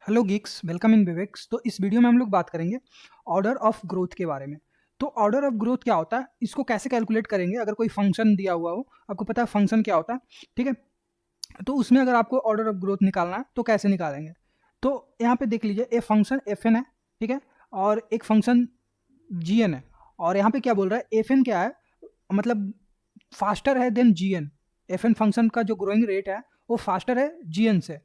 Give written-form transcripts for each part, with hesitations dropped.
Hello geeks, welcome in vivax. तो इस video में हम लोग बात करेंगे ऑर्डर ऑफ ग्रोथ के बारे में। तो ऑर्डर ऑफ ग्रोथ क्या होता है, इसको कैसे कैलकुलेट करेंगे। अगर कोई फंक्शन दिया हुआ हो, आपको पता है फंक्शन क्या होता है, ठीक है। तो उसमें अगर आपको ऑर्डर ऑफ ग्रोथ निकालना है तो कैसे निकालेंगे। तो यहाँ पे देख लीजिए, एक फंक्शन एफ एन है, ठीक है, और एक फंक्शन जी एन है। और यहाँ पे क्या बोल रहा है, एफ एन क्या है, मतलब फास्टर है then g N. F N function का जो ग्रोइंग रेट है वो फास्टर है जी एन से।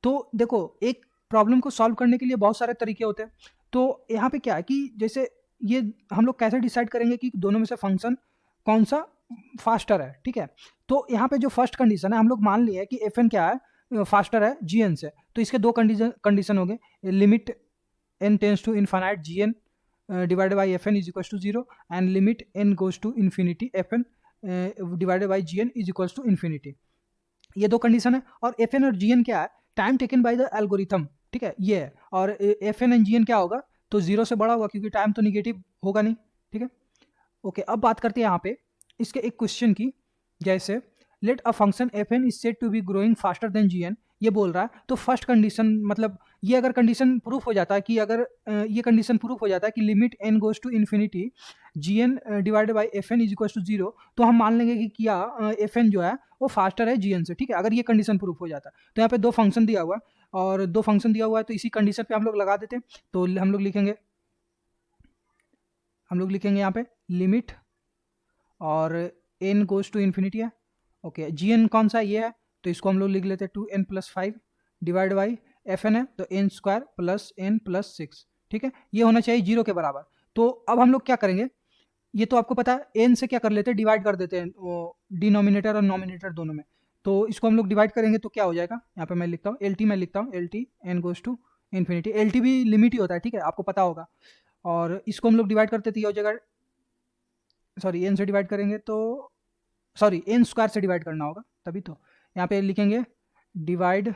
तो देखो, एक प्रॉब्लम को सॉल्व करने के लिए बहुत सारे तरीके होते हैं। तो यहाँ पे क्या है कि जैसे ये हम लोग कैसे डिसाइड करेंगे कि दोनों में से फंक्शन कौन सा फास्टर है, ठीक है। तो यहाँ पे जो फर्स्ट कंडीशन है, हम लोग मान लिए कि एफ एन क्या है, फास्टर है जी एन से। तो इसके दो कंडीशन हो गए, limit n tends to infinite g n divided by f n is equals to zero, and limit n goes to infinity f n divided by g n is equals to infinity. ये दो condition है। और f N और जी n क्या है, time taken by the algorithm, ठीक है, ये है। और f n and g n क्या होगा, तो जीरो से बड़ा होगा क्योंकि टाइम तो निगेटिव होगा नहीं, ठीक है। ओके, अब बात करते हैं यहाँ पे इसके एक क्वेश्चन की। जैसे let a function f n is said to be growing faster than g n, ये बोल रहा है। तो फर्स्ट कंडीशन मतलब ये अगर कंडीशन प्रूफ हो जाता है कि अगर ये कंडीशन प्रूफ हो जाता है कि limit n goes to infinity g n divided by f n is equal to zero, तो हम मान लेंगे कि क्या एफ एन जो है वो फास्टर है जी एन से, ठीक है। अगर ये कंडीशन प्रूफ हो जाता है तो यहाँ पे दो फंक्शन दिया हुआ है, और दो फंक्शन दिया हुआ है तो इसी कंडीशन पे हम लोग लगा देते हैं। तो हम लोग लिखेंगे यहाँ पे लिमिट, और एन गोज टू इन्फिनिटी है। ओके, जी एन कौन सा ये है, तो इसको हम लोग लिख लेते हैं two n plus five divide by f n है तो n square plus n plus six, ठीक है। ये होना चाहिए जीरो के बराबर। तो अब हम लोग क्या करेंगे, ये तो आपको पता है, एन से क्या कर लेते हैं, डिवाइड कर देते हैं वो डिनोमिनेटर और नॉमिनेटर दोनों में। तो इसको हम लोग डिवाइड करेंगे तो क्या हो जाएगा, यहाँ पे मैं लिखता हूँ एल टी, मैं लिखता हूँ l t n goes to infinity. L t भी लिमिट ही होता है, ठीक है, आपको पता होगा। और इसको हम लोग डिवाइड करते तो ये हो जाएगा, सॉरी एन से डिवाइड करेंगे तो, सॉरी एन स्क्वायर से डिवाइड करना होगा तभी। तो यहाँ पे लिखेंगे divide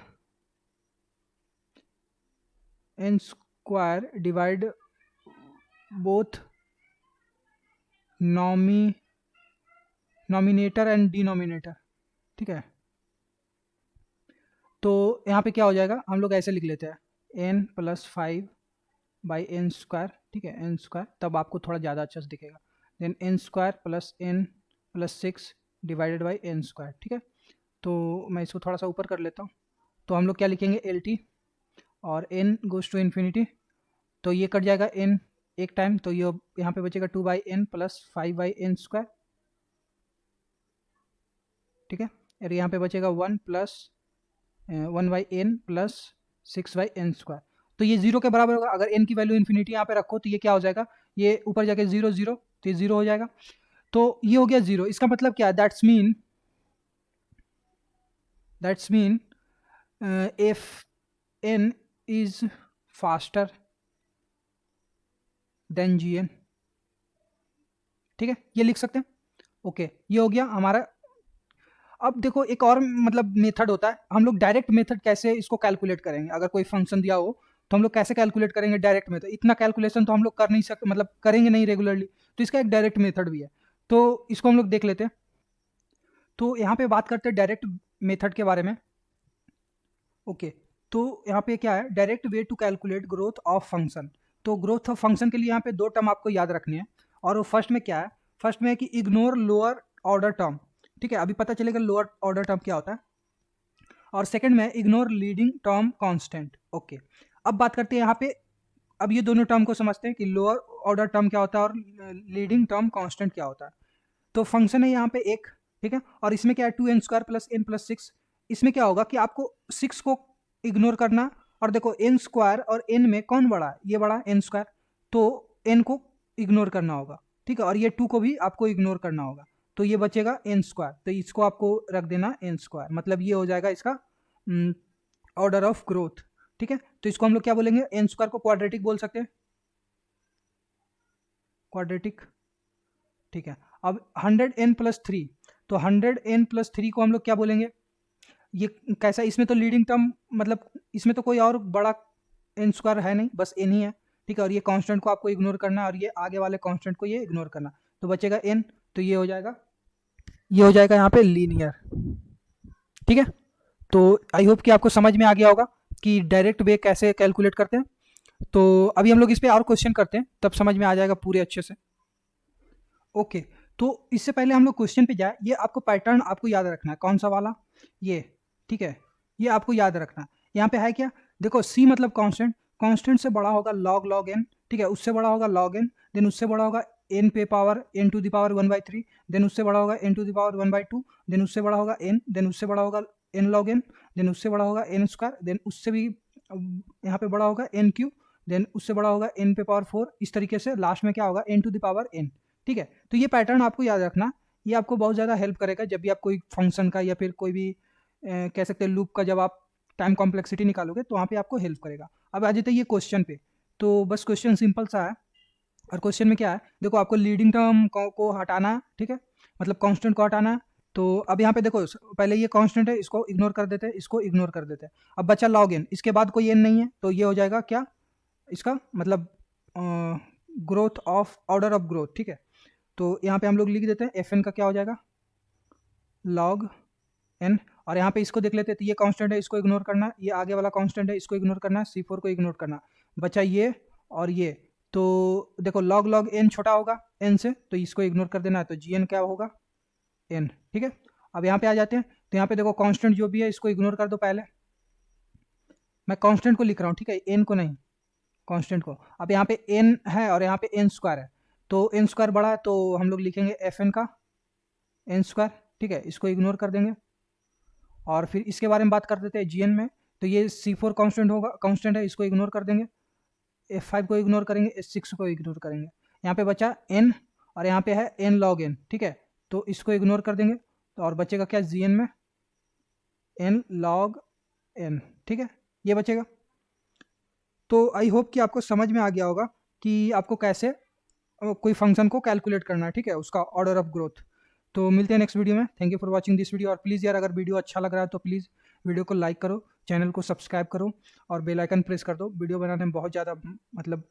n square divide both nominator and denominator, ठीक है। तो यहाँ पे क्या हो जाएगा, हम लोग ऐसे लिख लेते हैं n plus five by n square, ठीक है, एन स्क्वायर, तब आपको थोड़ा ज़्यादा अच्छा से दिखेगा। Then n square plus n plus six divided by n square, ठीक है। तो मैं इसको थोड़ा सा ऊपर कर लेता हूँ। तो हम लोग क्या लिखेंगे एल टी, और एन गोज टू इन्फिनिटी, तो ये कट जाएगा एन एक टाइम, तो ये यहाँ पे बचेगा two by n plus five by n square, ठीक है। और यहाँ पे बचेगा one plus one by n plus six by n square. तो ये जीरो के बराबर होगा। अगर एन की वैल्यू इन्फिनिटी यहाँ पे रखो तो ये क्या हो जाएगा, ये ऊपर जाके जीरो जीरो, तो ये जीरो हो जाएगा। तो ये हो गया जीरो। इसका मतलब क्या है, that's mean if n is faster than g n, ठीक है, ये लिख सकते हैं। ओके, ये हो गया हमारा। अब देखो, एक और मतलब मेथड होता है, हम लोग डायरेक्ट मेथड कैसे इसको कैलकुलेट करेंगे। अगर कोई फंक्शन दिया हो तो हम लोग कैसे कैलकुलेट करेंगे डायरेक्ट मेथड। इतना कैलकुलेशन तो हम लोग कर नहीं सकते, मतलब करेंगे नहीं रेगुलरली। तो इसका एक डायरेक्ट मेथड भी है, तो इसको हम लोग देख लेते हैं। तो यहाँ पे बात करते हैं डायरेक्ट मेथड के बारे में। ओके, तो यहाँ पे क्या है, direct way to calculate growth of function. तो ग्रोथ ऑफ फंक्शन के लिए यहाँ पे दो टर्म आपको याद रखनी है। और वो फर्स्ट में क्या है, फर्स्ट में है कि इग्नोर लोअर ऑर्डर टर्म, ठीक है, अभी पता चलेगा लोअर ऑर्डर टर्म क्या होता है। और सेकंड में ignore leading term constant. Okay, अब बात करते हैं यहाँ पे, अब ये दोनों टर्म को समझते हैं कि लोअर ऑर्डर टर्म क्या होता है और लीडिंग टर्म कांस्टेंट क्या होता है। तो फंक्शन है यहाँ पे एक, ठीक है, और इसमें क्या है two n square plus n plus six. इसमें क्या होगा कि आपको सिक्स को इग्नोर करना, और देखो एन स्क्वायर और एन में कौन बड़ा है, ये बड़ा एन स्क्वायर, तो एन को इग्नोर करना होगा, ठीक है। और ये टू को भी आपको इग्नोर करना होगा, तो ये बचेगा एन स्क्वायर, तो इसको आपको रख देना एन स्क्वायर, मतलब ये हो जाएगा इसका ऑर्डर ऑफ ग्रोथ, ठीक है। तो इसको हम लोग क्या बोलेंगे, एन स्क्वायर को क्वाड्रेटिक बोल सकते हैं, क्वाड्रेटिक, ठीक है। अब हंड्रेड एन प्लस थ्री, तो हंड्रेड एन प्लस थ्री को हम लोग क्या बोलेंगे, ये कैसा, इसमें तो लीडिंग टर्म मतलब इसमें तो कोई और बड़ा एन स्क्वायर है नहीं, बस एन ही है, ठीक है। और ये कांस्टेंट को आपको इग्नोर करना है, और ये आगे वाले कांस्टेंट को ये इग्नोर करना, तो बचेगा एन। तो ये हो जाएगा यहाँ पे लीनियर, ठीक है। तो आई होप कि आपको समझ में आ गया होगा। कि डायरेक्ट वे कैसे कैलकुलेट करते हैं। तो अभी हम लोग इस पे और क्वेश्चन करते हैं, तब समझ में आ जाएगा पूरे अच्छे से। ओके, तो इससे पहले हम लोग क्वेश्चन पे जाए, ये आपको पैटर्न आपको याद रखना है, कौन सा वाला, ये, ठीक है, ये आपको याद रखना है। यहाँ पे है क्या, देखो सी मतलब कांस्टेंट, कांस्टेंट से बड़ा होगा लॉग लॉग एन, ठीक है, उससे बड़ा होगा लॉग एन, देन उससे बड़ा होगा एन पे power n to the power 1/3, then उससे बड़ा होगा n to the power 1/2, then उससे बड़ा होगा एन, देन उससे बड़ा होगा एन लॉग एन, देन उससे बड़ा होगा एन स्क्वायर, देन उससे भी यहाँ पे बड़ा होगा एन क्यू, देन उससे बड़ा होगा एन पे पावर 4, इस तरीके से लास्ट में क्या होगा n to the power n. ठीक है, तो ये पैटर्न आपको याद रखना, ये आपको बहुत ज़्यादा हेल्प करेगा जब भी आप कोई फंक्शन का या फिर कोई भी कह सकते हैं लूप का जब आप टाइम कॉम्प्लेक्सिटी निकालोगे तो वहाँ पे आपको हेल्प करेगा। अब आ जाते हैं ये क्वेश्चन पे, तो बस क्वेश्चन सिंपल सा है, और क्वेश्चन में क्या है, देखो आपको लीडिंग टर्म को हटाना है, ठीक है, मतलब कांस्टेंट को हटाना है। तो अब यहाँ पे देखो पहले ये कांस्टेंट है, इसको इग्नोर कर देते हैं, इसको इग्नोर कर देते हैं। अब बचा लॉग एन, इसके बाद कोई एन नहीं है, तो ये हो जाएगा क्या, इसका मतलब growth of order of growth, ठीक है। तो यहाँ पे हम लोग लिख देते हैं एफ एन का क्या हो जाएगा लॉग एन, और यहाँ पे इसको देख लेते हैं, तो ये कांस्टेंट है, इसको इग्नोर करना, ये आगे वाला कांस्टेंट है, इसको इग्नोर करना, C4 को इग्नोर करना, बचा ये और ये। तो देखो लॉग लॉग एन छोटा होगा एन से, तो इसको इग्नोर कर देना है, तो जी एन क्या होगा एन, ठीक है। अब यहाँ पे आ जाते हैं, तो यहाँ पे देखो कांस्टेंट जो भी है इसको इग्नोर कर दो, पहले मैं कांस्टेंट को लिख रहा हूँ, ठीक है, एन को नहीं, कांस्टेंट को। अब यहाँ पे एन है और यहाँ पे एन स्क्वायर है, तो एन स्क्वायर बड़ा है, तो हम लोग लिखेंगे एफ एन का एन स्क्वायर, ठीक है, इसको इग्नोर कर देंगे। और फिर इसके बारे में बात कर देते हैं जी एन में, तो ये C4 कांस्टेंट होगा, कांस्टेंट है, इसको इग्नोर कर देंगे, F5 को इग्नोर करेंगे, S6 को इग्नोर करेंगे, यहाँ पे बचा n, और यहाँ पे है n log n, ठीक है, तो इसको इग्नोर कर देंगे, तो और बचेगा क्या जी एन में n log n, ठीक है, ये बचेगा। तो आई होप कि आपको समझ में आ गया होगा कि आपको कैसे कोई फंक्शन को कैलकुलेट करना है, ठीक है, उसका ऑर्डर ऑफ ग्रोथ। तो मिलते हैं नेक्स्ट वीडियो में, thank you for watching this video. और प्लीज़ यार अगर वीडियो अच्छा लग रहा है तो प्लीज़ वीडियो को लाइक करो, चैनल को सब्सक्राइब करो और बेल आइकन प्रेस कर दो, वीडियो बनाने में बहुत ज़्यादा मतलब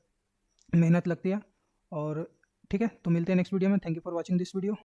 मेहनत लगती है। और ठीक है, तो मिलते हैं नेक्स्ट वीडियो में, thank you for watching this video.